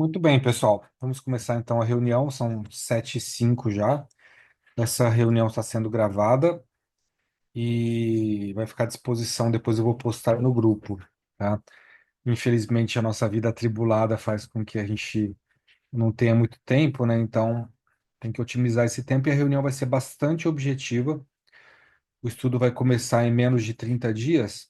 Muito bem, pessoal. Vamos começar então a reunião. São 7h05 já. Essa reunião está sendo gravada e vai ficar à disposição. Depois eu vou postar no grupo, tá? Infelizmente, a nossa vida atribulada faz com que a gente não tenha muito tempo, né? Então, tem que otimizar esse tempo e a reunião vai ser bastante objetiva. O estudo vai começar em menos de 30 dias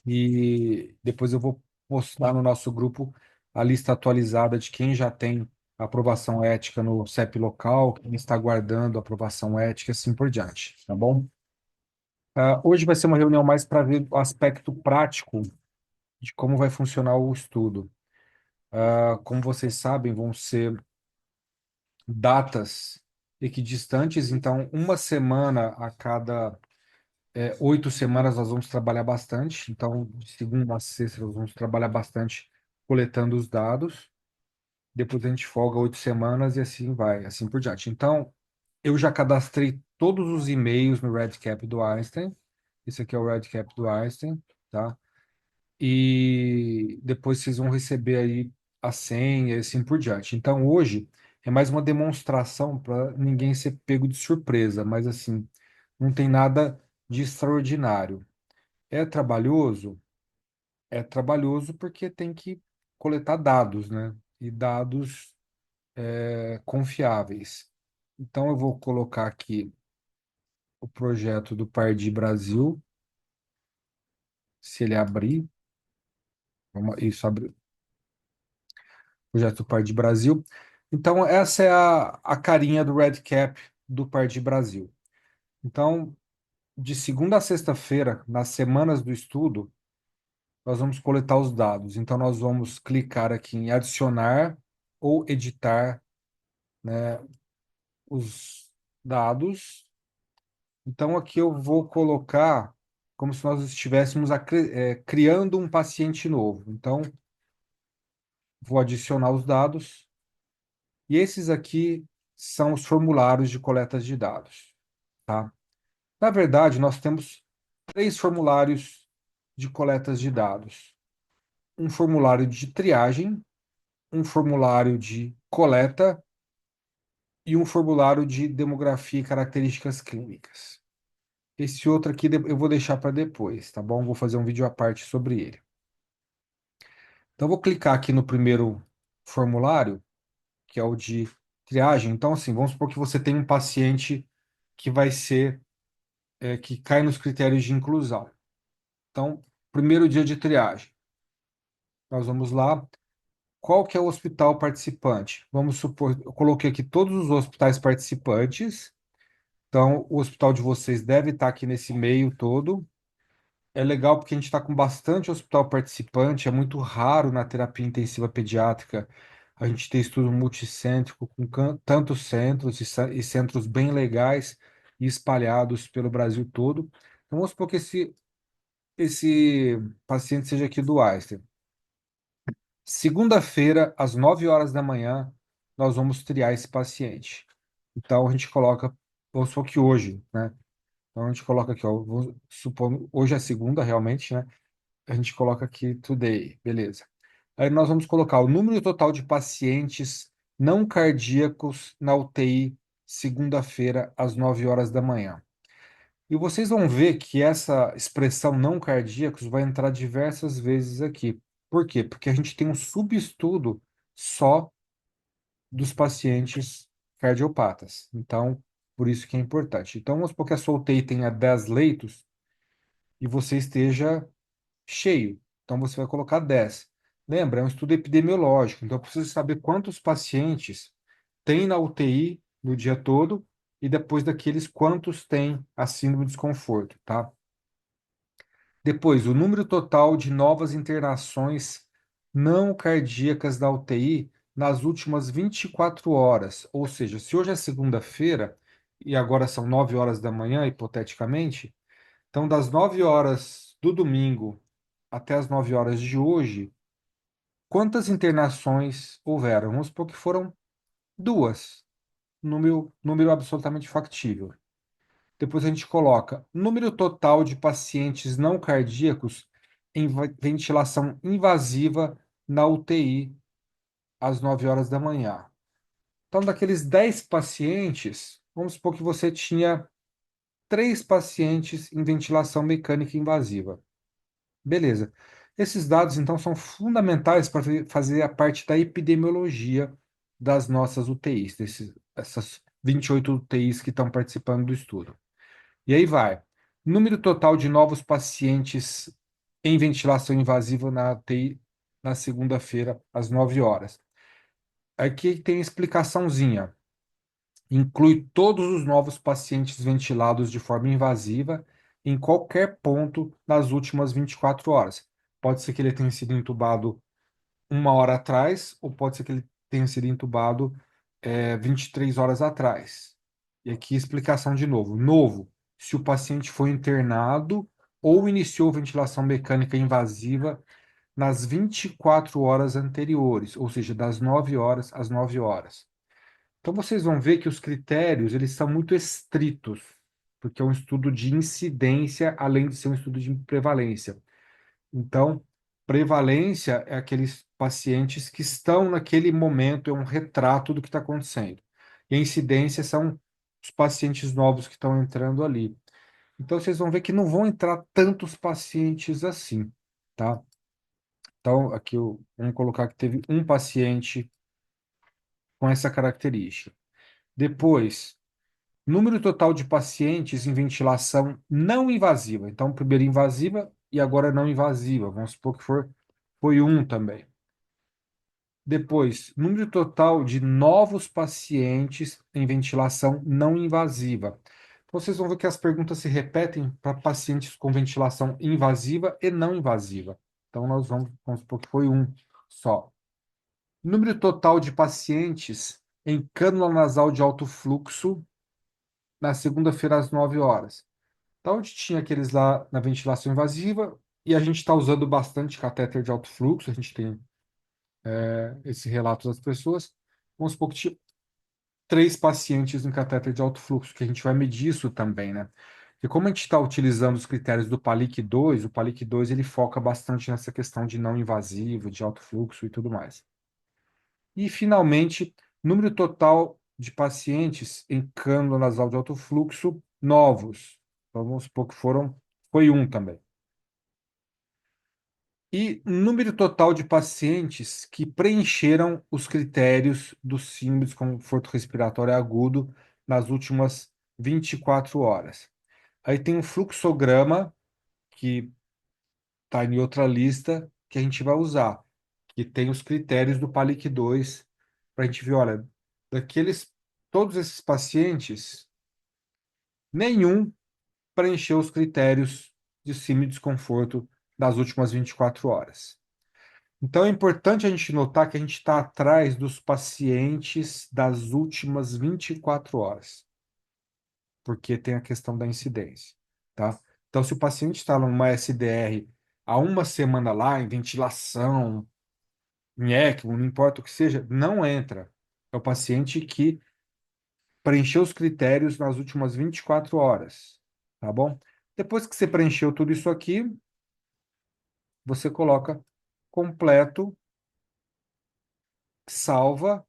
e depois eu vou postar no nosso grupo a lista atualizada de quem já tem aprovação ética no CEP local, quem está aguardando aprovação ética, e assim por diante, tá bom? Hoje vai ser uma reunião mais para ver o aspecto prático de como vai funcionar o estudo. Como vocês sabem, vão ser datas equidistantes, então uma semana a cada 8 semanas nós vamos trabalhar bastante. Então, de segunda a sexta nós vamos trabalhar bastante coletando os dados. Depois a gente folga 8 semanas e assim vai, assim por diante. Então, eu já cadastrei todos os e-mails no Redcap do Einstein. Esse aqui é o Redcap do Einstein, tá? E depois vocês vão receber aí a senha e assim por diante. Então, hoje é mais uma demonstração para ninguém ser pego de surpresa, mas assim, não tem nada de extraordinário. É trabalhoso? É trabalhoso porque tem que coletar dados, né? E dados confiáveis. Então, eu vou colocar aqui o projeto do Pardi Brasil, se ele abrir. Isso, abre o projeto do Pardi Brasil. Então, essa é a carinha do Red Cap do Pardi Brasil. Então, de segunda a sexta-feira, nas semanas do estudo, nós vamos coletar os dados. Então, nós vamos clicar aqui em adicionar ou editar, né, os dados. Então, aqui eu vou colocar como se nós estivéssemos criando um paciente novo. Então, vou adicionar os dados. E esses aqui são os formulários de coleta de dados, tá? Na verdade, nós temos três formulários de coletas de dados. Um formulário de triagem, um formulário de coleta e um formulário de demografia e características clínicas. Esse outro aqui eu vou deixar para depois, tá bom? Vou fazer um vídeo à parte sobre ele. Então, eu vou clicar aqui no primeiro formulário, que é o de triagem. Então, assim, vamos supor que você tem um paciente que vai ser, que cai nos critérios de inclusão. Então, primeiro dia de triagem. Nós vamos lá. Qual que é o hospital participante? Vamos supor, eu coloquei aqui todos os hospitais participantes. Então, o hospital de vocês deve estar aqui nesse meio todo. É legal porque a gente está com bastante hospital participante, é muito raro na terapia intensiva pediátrica a gente ter estudo multicêntrico com tantos centros e centros bem legais e espalhados pelo Brasil todo. Então, vamos supor que esse paciente seja aqui do Einstein. Segunda-feira, às 9 horas da manhã, nós vamos triar esse paciente. Então, a gente coloca, vamos supor que hoje, né? Então, a gente coloca aqui, ó, vou supor, hoje é segunda, realmente, né? A gente coloca aqui today, beleza. Aí nós vamos colocar o número total de pacientes não cardíacos na UTI, segunda-feira, às 9 horas da manhã. E vocês vão ver que essa expressão não cardíacos vai entrar diversas vezes aqui. Por quê? Porque a gente tem um subestudo só dos pacientes cardiopatas. Então, por isso que é importante. Então, vamos supor que a sua UTI tenha 10 leitos e você esteja cheio. Então você vai colocar 10. Lembra, é um estudo epidemiológico, então eu preciso saber quantos pacientes tem na UTI no dia todo e depois daqueles quantos tem a síndrome de desconforto, tá? Depois, o número total de novas internações não cardíacas da UTI nas últimas 24 horas. Ou seja, se hoje é segunda-feira e agora são 9 horas da manhã, hipoteticamente, então das 9 horas do domingo até as 9 horas de hoje, quantas internações houveram? Vamos supor que foram duas, número absolutamente factível. Depois a gente coloca número total de pacientes não cardíacos em ventilação invasiva na UTI às 9 horas da manhã. Então, daqueles 10 pacientes, vamos supor que você tinha 3 pacientes em ventilação mecânica invasiva. Beleza. Esses dados, então, são fundamentais para fazer a parte da epidemiologia das nossas UTIs, essas 28 UTIs que estão participando do estudo. E aí vai. Número total de novos pacientes em ventilação invasiva na UTI na segunda-feira, às 9 horas. Aqui tem explicaçãozinha. Inclui todos os novos pacientes ventilados de forma invasiva em qualquer ponto nas últimas 24 horas. Pode ser que ele tenha sido entubado 1 hora atrás, ou pode ser que ele tenha sido entubado 23 horas atrás. E aqui explicação de novo. Novo, se o paciente foi internado ou iniciou ventilação mecânica invasiva nas 24 horas anteriores, ou seja, das 9 horas às 9 horas. Então vocês vão ver que os critérios, eles são muito estritos, porque é um estudo de incidência, além de ser um estudo de prevalência. Então, prevalência é aqueles pacientes que estão naquele momento, é um retrato do que está acontecendo. E a incidência são os pacientes novos que estão entrando ali. Então, vocês vão ver que não vão entrar tantos pacientes assim, tá? Então, aqui vamos colocar que teve um paciente com essa característica. Depois, número total de pacientes em ventilação não invasiva. Então, primeiro invasiva e agora não invasiva. Vamos supor que foi um também. Depois, número total de novos pacientes em ventilação não invasiva. Então, vocês vão ver que as perguntas se repetem para pacientes com ventilação invasiva e não invasiva. Então, nós vamos supor que foi um só. Número total de pacientes em cânula nasal de alto fluxo na segunda-feira às 9 horas. Então, a gente tinha aqueles lá na ventilação invasiva e a gente está usando bastante catéter de alto fluxo, a gente tem esse relato das pessoas. Vamos supor que tinha 3 pacientes em catéter de alto fluxo, que a gente vai medir isso também, né? E como a gente está utilizando os critérios do PALIC 2, o PALIC 2 ele foca bastante nessa questão de não invasivo, de alto fluxo e tudo mais. E, finalmente, número total de pacientes em cânula nasal de alto fluxo novos. Então, vamos supor que foi um também. E número total de pacientes que preencheram os critérios do síndrome de desconforto respiratório agudo nas últimas 24 horas. Aí tem um fluxograma que está em outra lista que a gente vai usar, que tem os critérios do PALIC 2 para a gente ver, olha, todos esses pacientes, nenhum preencheu os critérios de síndrome de desconforto das últimas 24 horas. Então é importante a gente notar que a gente está atrás dos pacientes das últimas 24 horas, porque tem a questão da incidência, tá? Então, se o paciente está numa SDR há uma semana lá, em ventilação, em ECMO, não importa o que seja, não entra. É o paciente que preencheu os critérios nas últimas 24 horas, tá bom? Depois que você preencheu tudo isso aqui, você coloca completo, salva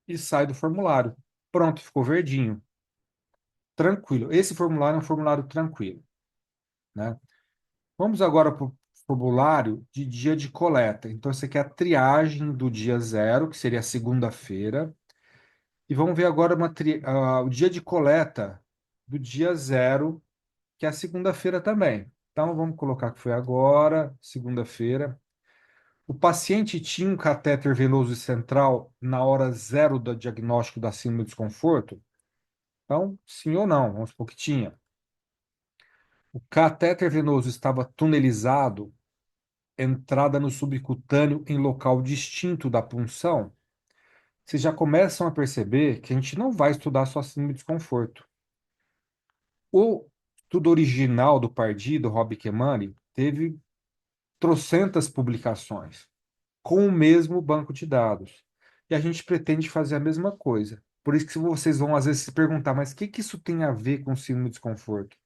e sai do formulário. Pronto, ficou verdinho. Tranquilo. Esse formulário é um formulário tranquilo, né? Vamos agora para o formulário de dia de coleta. Então, esse aqui é a triagem do dia zero, que seria a segunda-feira. E vamos ver agora o dia de coleta do dia zero, que é a segunda-feira também. Então, vamos colocar que foi agora, segunda-feira. O paciente tinha um catéter venoso central na hora zero do diagnóstico da síndrome do desconforto? Então, sim ou não? Vamos supor que tinha. O catéter venoso estava tunelizado, entrada no subcutâneo em local distinto da punção? Vocês já começam a perceber que a gente não vai estudar só síndrome de desconforto. O estudo original do Pardee, do Rob Kemani, teve trocentas publicações com o mesmo banco de dados. E a gente pretende fazer a mesma coisa. Por isso que vocês vão às vezes se perguntar, mas o que que isso tem a ver com síndrome de desconforto?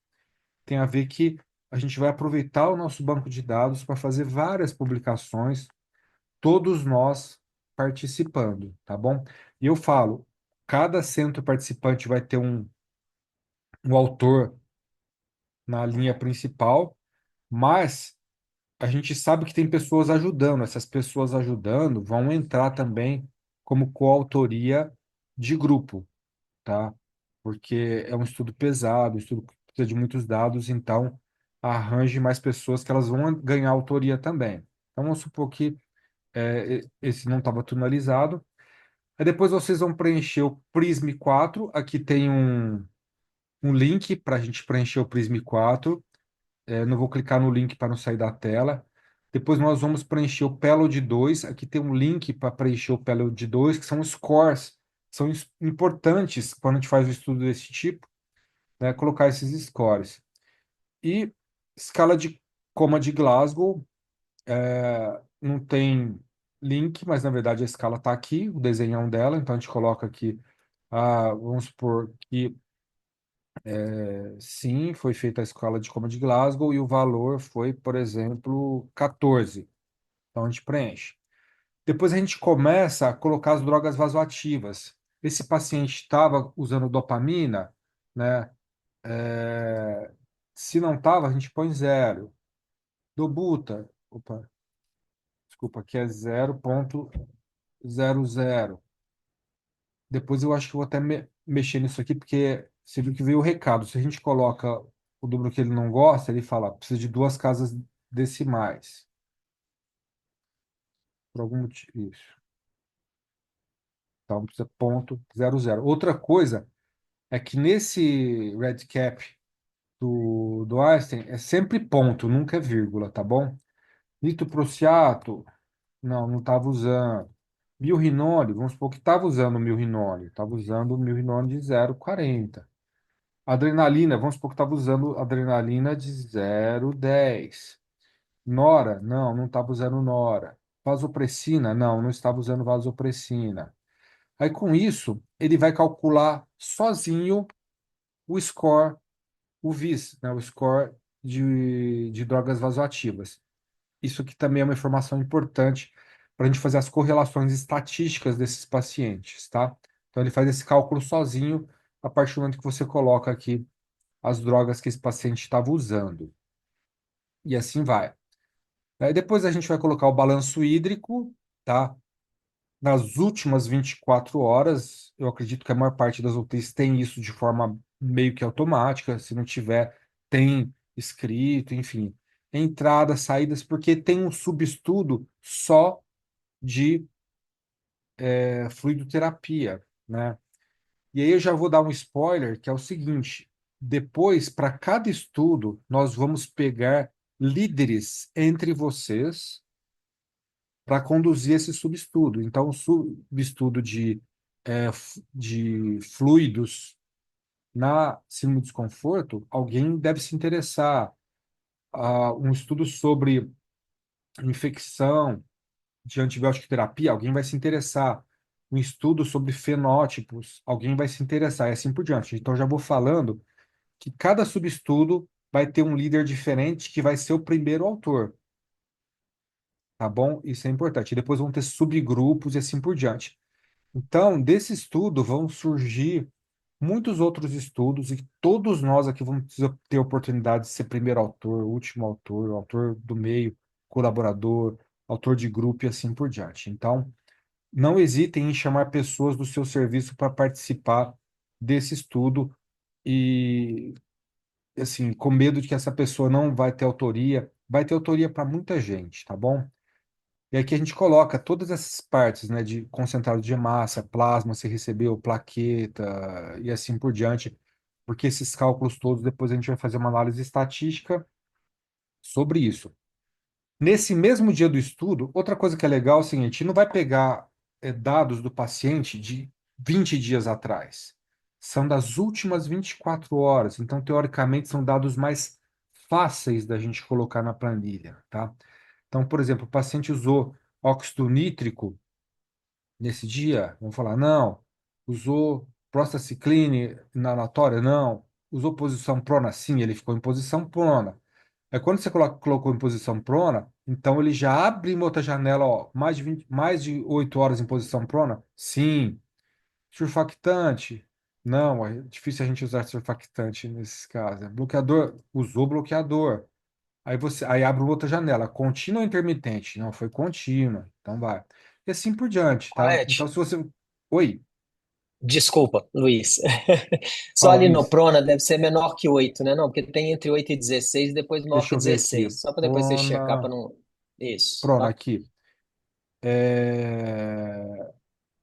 Tem a ver que a gente vai aproveitar o nosso banco de dados para fazer várias publicações, todos nós participando, tá bom? E eu falo, cada centro participante vai ter um autor na linha principal, mas a gente sabe que tem pessoas ajudando. Essas pessoas ajudando vão entrar também como coautoria de grupo, tá? Porque é um estudo pesado, um estudo que precisa de muitos dados, então arranje mais pessoas que elas vão ganhar autoria também. Então vamos supor que esse não estava tunelizado. Aí depois vocês vão preencher o Prism 4. Aqui tem um link para a gente preencher o Prism 4. Não vou clicar no link para não sair da tela. Depois nós vamos preencher o Pelod 2. Aqui tem um link para preencher o Pelod 2, que são scores. São importantes quando a gente faz um estudo desse tipo, né? Colocar esses scores. E escala de coma de Glasgow, não tem link, mas na verdade a escala está aqui, o desenhão dela. Então a gente coloca aqui, vamos supor que sim, foi feita a escala de coma de Glasgow e o valor foi, por exemplo, 14. Então a gente preenche. Depois a gente começa a colocar as drogas vasoativas. Esse paciente estava usando dopamina, né? É, Se não estava, a gente põe zero. Dobuta, opa, desculpa, aqui é 0,00. Depois eu acho que eu vou até mexer nisso aqui, porque você viu que veio o recado. Se a gente coloca o número que ele não gosta, ele fala, precisa de duas casas decimais. Por algum motivo. Isso. Então precisa ponto 00. Outra coisa é que nesse red cap do Einstein é sempre ponto, nunca é vírgula, tá bom? Nitroprussiato, não estava usando. Milrinone, vamos supor que estava usando o milrinone. Estava usando o milrinone de 0,40. Adrenalina, vamos supor que estava usando adrenalina de 0,10. Nora, não estava usando Nora. Vasopressina, não estava usando vasopressina. Aí com isso, ele vai calcular sozinho o score, o VIS, né, o score de drogas vasoativas. Isso aqui também é uma informação importante para a gente fazer as correlações estatísticas desses pacientes, tá? Então ele faz esse cálculo sozinho a partir do momento que você coloca aqui as drogas que esse paciente estava usando. E assim vai. Aí depois a gente vai colocar o balanço hídrico, tá? Nas últimas 24 horas, eu acredito que a maior parte das UTIs tem isso de forma meio que automática. Se não tiver, tem escrito, enfim. Entradas, saídas, porque tem um subestudo só de fluidoterapia, né? E aí eu já vou dar um spoiler, que é o seguinte: depois, para cada estudo, nós vamos pegar líderes entre vocês para conduzir esse subestudo. Então, o subestudo de fluidos na síndrome de desconforto, alguém deve se interessar. Um estudo sobre infecção de antibiótico terapia, alguém vai se interessar. Um estudo sobre fenótipos, alguém vai se interessar, e assim por diante. Então, já vou falando que cada subestudo vai ter um líder diferente que vai ser o primeiro autor, tá bom? Isso é importante. E depois vão ter subgrupos e assim por diante. Então, desse estudo vão surgir muitos outros estudos e todos nós aqui vamos ter oportunidade de ser primeiro autor, último autor, autor do meio, colaborador, autor de grupo e assim por diante. Então, não hesitem em chamar pessoas do seu serviço para participar desse estudo e, assim, com medo de que essa pessoa não vai ter autoria para muita gente, tá bom? E aqui a gente coloca todas essas partes, né, de concentrado de massa, plasma, se recebeu, plaqueta e assim por diante, porque esses cálculos todos depois a gente vai fazer uma análise estatística sobre isso. Nesse mesmo dia do estudo, outra coisa que é legal é o seguinte: não vai pegar dados do paciente de 20 dias atrás. São das últimas 24 horas. Então, teoricamente, são dados mais fáceis da gente colocar na planilha, tá? Então, por exemplo, o paciente usou óxido nítrico nesse dia, vamos falar, não. Usou prostacycline inalatória? Não. Usou posição prona? Sim, ele ficou em posição prona. Quando você colocou em posição prona, então ele já abre uma outra janela, ó, mais de 8 horas em posição prona? Sim. Surfactante? Não, é difícil a gente usar surfactante nesses casos. Bloqueador? Usou bloqueador. Aí abre outra janela. Contínua ou intermitente? Não, foi contínua. Então vai. E assim por diante, tá? Então Colete, se você. Oi, desculpa, Luiz. Só fala, ali no Luiz. Prona deve ser menor que 8, né? Não, porque tem entre 8 e 16 e depois menor Deixa que eu ver aqui. 16. Só para depois você checar para Prona. não. Isso, Prona tá? aqui.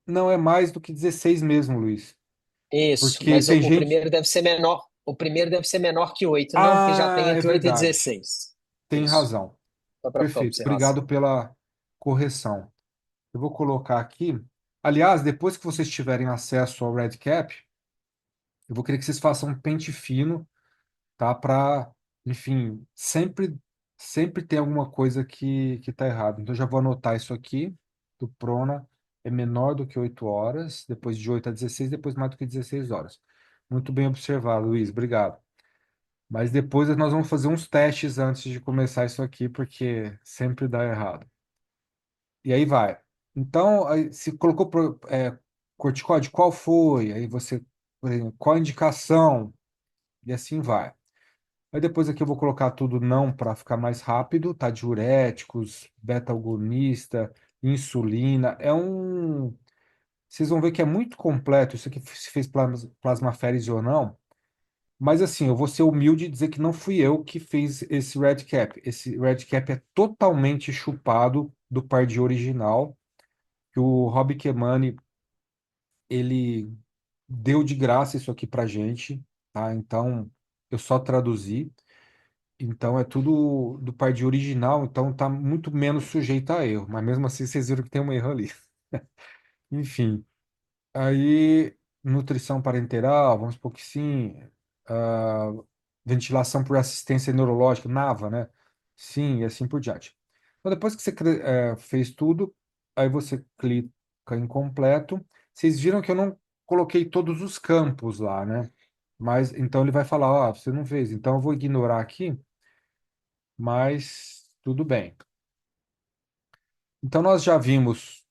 Não é mais do que 16 mesmo, Luiz. Isso, Porque mas o, tem o gente. primeiro deve ser menor. O primeiro deve ser menor que 8, não, porque já tem Ah, é entre 8 e verdade. 16. Tem Isso. razão. Só para ficar Perfeito. observação. Obrigado pela correção. Eu vou colocar aqui. Aliás, depois que vocês tiverem acesso ao RedCap, eu vou querer que vocês façam um pente fino, tá? Para, enfim, sempre tem alguma coisa que tá errado. Então, eu já vou anotar isso aqui. Do Prona é menor do que 8 horas, depois de 8 a 16, depois mais do que 16 horas. Muito bem observado, Luiz. Obrigado. Mas depois nós vamos fazer uns testes antes de começar isso aqui, porque sempre dá errado. E aí vai. Então, aí, se colocou corticóide, qual foi? Aí você, por exemplo, qual a indicação? E assim vai. Aí depois aqui eu vou colocar tudo não para ficar mais rápido, tá? Diuréticos, beta-agonista, insulina. Vocês vão ver que é muito completo. Isso aqui se fez plasmaférese ou não. Mas assim, eu vou ser humilde e dizer que não fui eu que fiz esse Red Cap. Esse Red Cap é totalmente chupado do Pardee original, que o Rob Kemani, ele deu de graça isso aqui pra gente, tá? Então, eu só traduzi. Então, é tudo do Pardee original, então tá muito menos sujeito a erro. Mas mesmo assim, vocês viram que tem um erro ali. Enfim. Aí, nutrição parenteral, vamos supor que sim. Ah, ventilação por assistência neurológica, NAVA, né? Sim, e assim por diante. Então, depois que você fez tudo, aí você clica em completo. Vocês viram que eu não coloquei todos os campos lá, né? Mas então ele vai falar, você não fez. Então eu vou ignorar aqui, mas tudo bem. Então nós já vimos,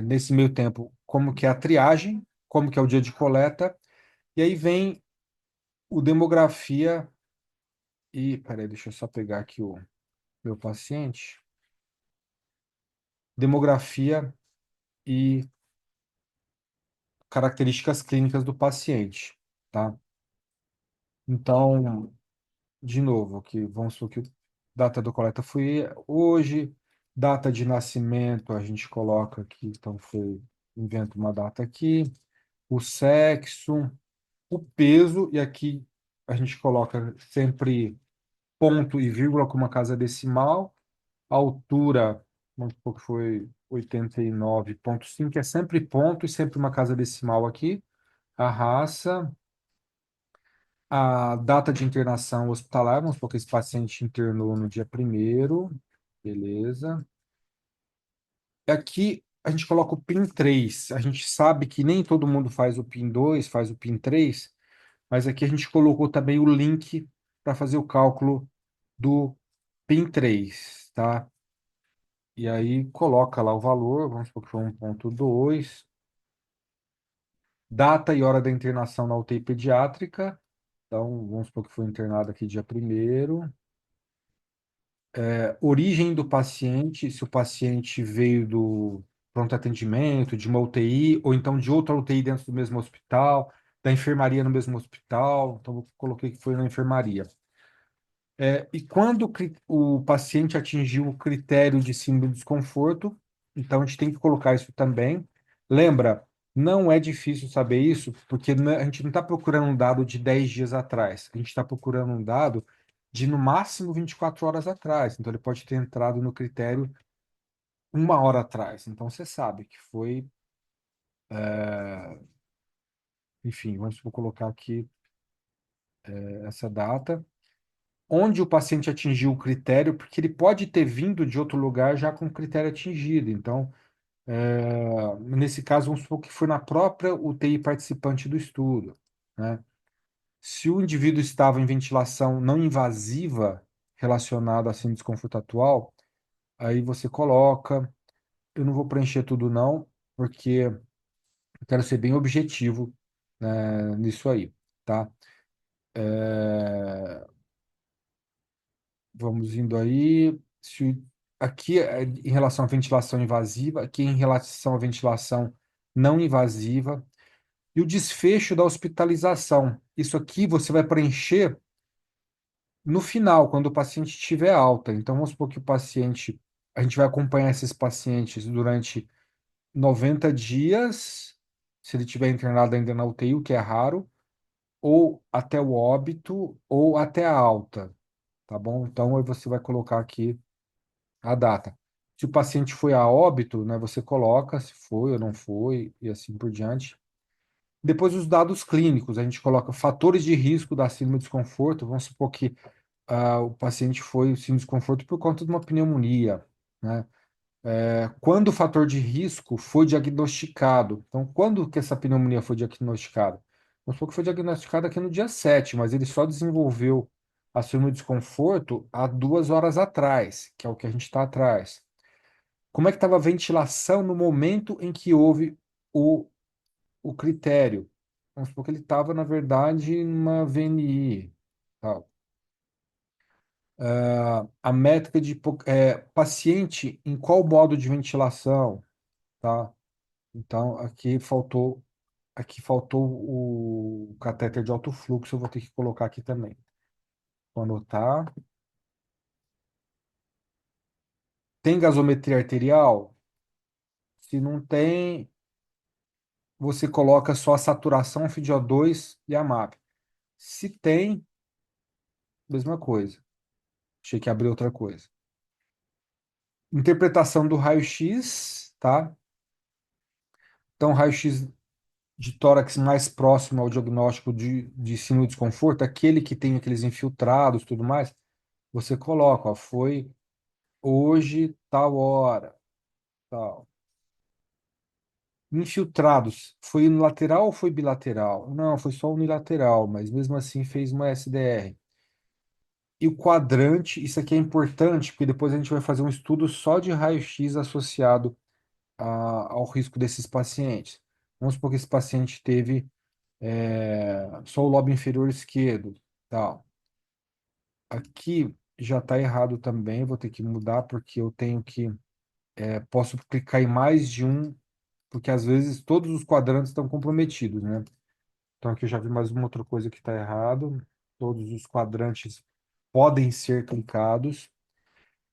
nesse meio tempo, como que é a triagem, como que é o dia de coleta. E aí vem o demografia e, peraí, deixa eu só pegar aqui o meu paciente. Demografia e características clínicas do paciente, tá? Então, de novo, aqui, vamos supor que data do coleta foi hoje, data de nascimento a gente coloca aqui, então foi, inventa uma data aqui, o sexo, o peso, e aqui a gente coloca sempre ponto e vírgula com uma casa decimal. A altura, vamos supor que foi 89,5, é sempre ponto e sempre uma casa decimal aqui. A raça, a data de internação hospitalar, vamos supor que esse paciente internou no dia primeiro, beleza. Aqui a gente coloca o PIN 3. A gente sabe que nem todo mundo faz o PIN 2, faz o PIN 3, mas aqui a gente colocou também o link para fazer o cálculo do PIN 3, tá? E aí coloca lá o valor, vamos supor que foi 1,2. Data e hora da internação na UTI pediátrica. Então, vamos supor que foi internado aqui dia primeiro. Origem do paciente, se o paciente veio do pronto atendimento, de uma UTI, ou então de outra UTI dentro do mesmo hospital, da enfermaria no mesmo hospital. Então, eu coloquei que foi na enfermaria. E quando o paciente atingiu o critério de síndrome de desconforto, então a gente tem que colocar isso também. Lembra, não é difícil saber isso, porque a gente não está procurando um dado de 10 dias atrás, a gente está procurando um dado de no máximo 24 horas atrás. Então ele pode ter entrado no critério 1 hora atrás. Então você sabe que foi, enfim, vou colocar aqui essa data. Onde o paciente atingiu o critério, porque ele pode ter vindo de outro lugar já com o critério atingido. Então, nesse caso, vamos supor que foi na própria UTI participante do estudo, né? Se o indivíduo estava em ventilação não invasiva, relacionado assim, ao desconforto atual, aí você coloca. Eu não vou preencher tudo, não, porque eu quero ser bem objetivo, né, nisso aí, tá? É, vamos indo aí. Aqui, em relação à ventilação invasiva, aqui em relação à ventilação não invasiva, e o desfecho da hospitalização. Isso aqui você vai preencher no final, quando o paciente tiver alta. Então, vamos supor que o paciente, a gente vai acompanhar esses pacientes durante 90 dias, se ele tiver internado ainda na UTI, o que é raro, ou até o óbito, ou até a alta, tá bom? Então, aí você vai colocar aqui a data. Se o paciente foi a óbito, né, você coloca se foi ou não foi, e assim por diante. Depois, os dados clínicos, a gente coloca fatores de risco da síndrome de desconforto. Vamos supor que o paciente foi síndrome de desconforto por conta de uma pneumonia, né? Quando o fator de risco foi diagnosticado. Então, quando que essa pneumonia foi diagnosticada? Vamos supor que foi diagnosticada aqui no dia 7, mas ele só desenvolveu a síndrome de desconforto há 2 horas atrás, que é o que a gente está atrás. Como é que estava a ventilação no momento em que houve o, o critério? Vamos supor que ele estava, na verdade, numa VNI. Tal. A métrica de paciente em qual modo de ventilação, tá? Então, aqui faltou o catéter de alto fluxo, eu vou ter que colocar aqui também. Vou anotar. Tem gasometria arterial? Se não tem, você coloca só a saturação, FiO2 e a MAP. Se tem, mesma coisa. Achei que abriu outra coisa. Interpretação do raio-x, tá? Então, raio-x de tórax mais próximo ao diagnóstico de síndrome de desconforto, aquele que tem aqueles infiltrados e tudo mais, você coloca, ó, foi hoje, tal hora, tal. Infiltrados, foi unilateral ou foi bilateral? Não, foi só unilateral, mas mesmo assim fez uma SDR. E o quadrante, isso aqui é importante, porque depois a gente vai fazer um estudo só de raio-x associado ao risco desses pacientes. Vamos supor que esse paciente teve só o lobo inferior esquerdo, tal. Aqui já está errado também, vou ter que mudar, porque eu tenho que, posso clicar em mais de um, porque às vezes todos os quadrantes estão comprometidos, né? Então aqui eu já vi mais uma outra coisa que está errado. Todos os quadrantes podem ser clicados.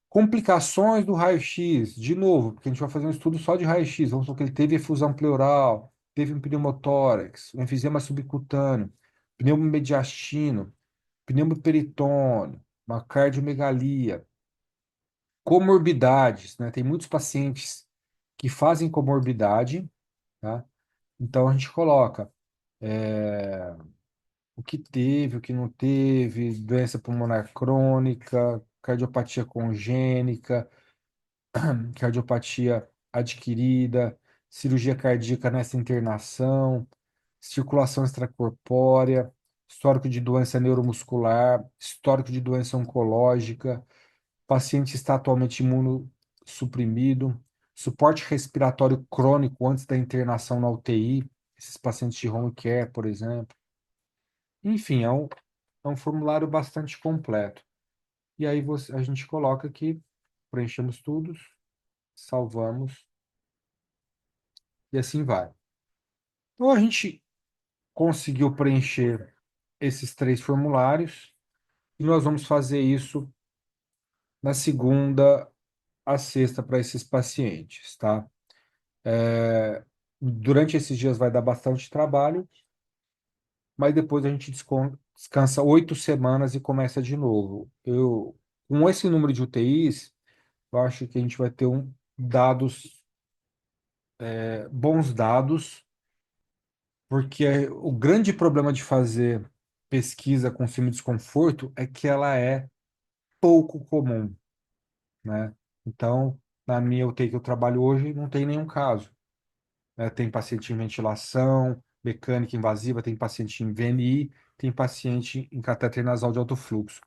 Complicações do raio-x, de novo, porque a gente vai fazer um estudo só de raio-x. Vamos supor que ele teve efusão pleural, teve um pneumotórax, um enfisema subcutâneo, pneumomediastino, pneumoperitônio, uma cardiomegalia, comorbidades, né? Tem muitos pacientes que fazem comorbidade, tá? Então a gente coloca o que teve, o que não teve, doença pulmonar crônica, cardiopatia congênica, cardiopatia adquirida, cirurgia cardíaca nessa internação, circulação extracorpórea, histórico de doença neuromuscular, histórico de doença oncológica, paciente está atualmente imunossuprimido, suporte respiratório crônico antes da internação na UTI, esses pacientes de home care, por exemplo. Enfim, é um formulário bastante completo. E aí a gente coloca aqui, preenchemos tudo, salvamos e assim vai. Então a gente conseguiu preencher esses 3 formulários e nós vamos fazer isso na segunda a sexta para esses pacientes, tá? Durante esses dias vai dar bastante trabalho, mas depois a gente descansa 8 semanas e começa de novo. Com esse número de UTIs, eu acho que a gente vai ter bons dados, porque o grande problema de fazer pesquisa com síndrome de desconforto é que ela é pouco comum, né? Então, na minha UTI que eu trabalho hoje, não tem nenhum caso, né? Tem paciente em ventilação mecânica invasiva, tem paciente em VNI, tem paciente em catéter nasal de alto fluxo.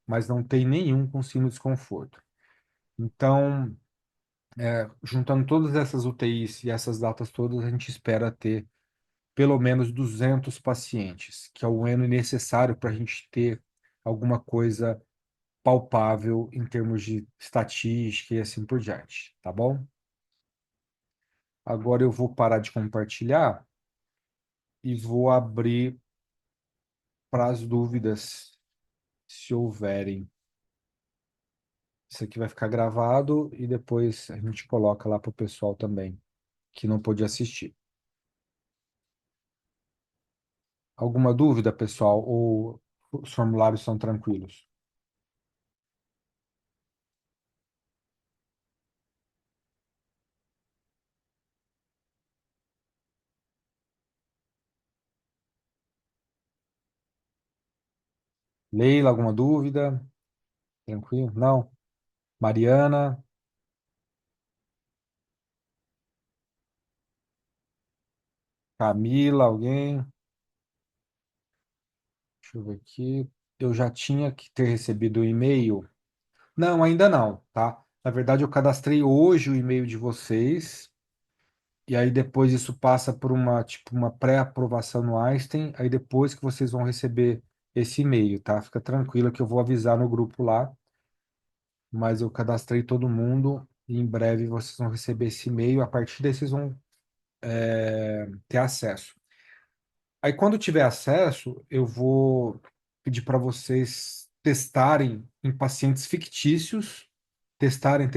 mas não tem nenhum com sino desconforto. Então, juntando todas essas UTIs e essas datas todas, a gente espera ter pelo menos 200 pacientes, que é o N necessário para a gente ter alguma coisa palpável em termos de estatística e assim por diante, tá bom? Agora eu vou parar de compartilhar e vou abrir para as dúvidas, se houverem. Isso aqui vai ficar gravado e depois a gente coloca lá para o pessoal também, que não pôde assistir. Alguma dúvida, pessoal? Ou os formulários são tranquilos? Leila, alguma dúvida? Tranquilo? Não? Mariana, Camila, alguém? Deixa eu ver aqui. Eu já tinha que ter recebido o e-mail. Não, ainda não, tá? Na verdade, eu cadastrei hoje o e-mail de vocês, e aí depois isso passa por uma, tipo, uma pré-aprovação no Einstein, aí depois que vocês vão receber esse e-mail, tá? Fica tranquila que eu vou avisar no grupo lá, mas eu cadastrei todo mundo e em breve vocês vão receber esse e-mail, a partir daí vocês vão ter acesso. Aí, quando tiver acesso, eu vou pedir para vocês testarem em pacientes fictícios, testarem,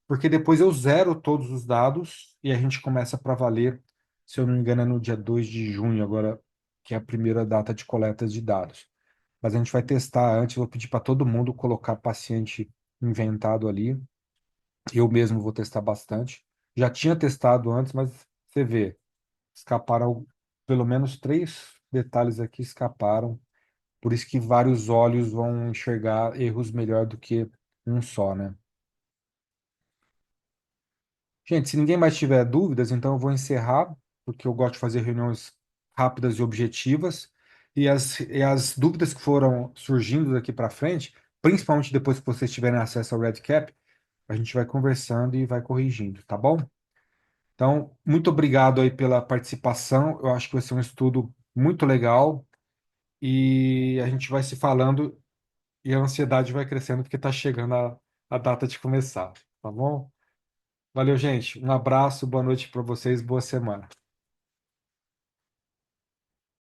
porque depois eu zero todos os dados e a gente começa para valer, se eu não me engano, é no dia 2 de junho, agora, que é a primeira data de coleta de dados. Mas a gente vai testar antes, eu vou pedir para todo mundo colocar paciente inventado ali. Eu mesmo vou testar bastante. Já tinha testado antes, mas você vê. Escaparam, pelo menos três detalhes aqui escaparam. Por isso que vários olhos vão enxergar erros melhor do que um só, né? Gente, se ninguém mais tiver dúvidas, então eu vou encerrar, porque eu gosto de fazer reuniões rápidas e objetivas. E as dúvidas que foram surgindo daqui para frente, principalmente depois que vocês tiverem acesso ao RedCap, a gente vai conversando e vai corrigindo, tá bom? Então, muito obrigado aí pela participação. Eu acho que vai ser um estudo muito legal. E a gente vai se falando e a ansiedade vai crescendo porque está chegando a data de começar, tá bom? Valeu, gente. Um abraço, boa noite para vocês, boa semana.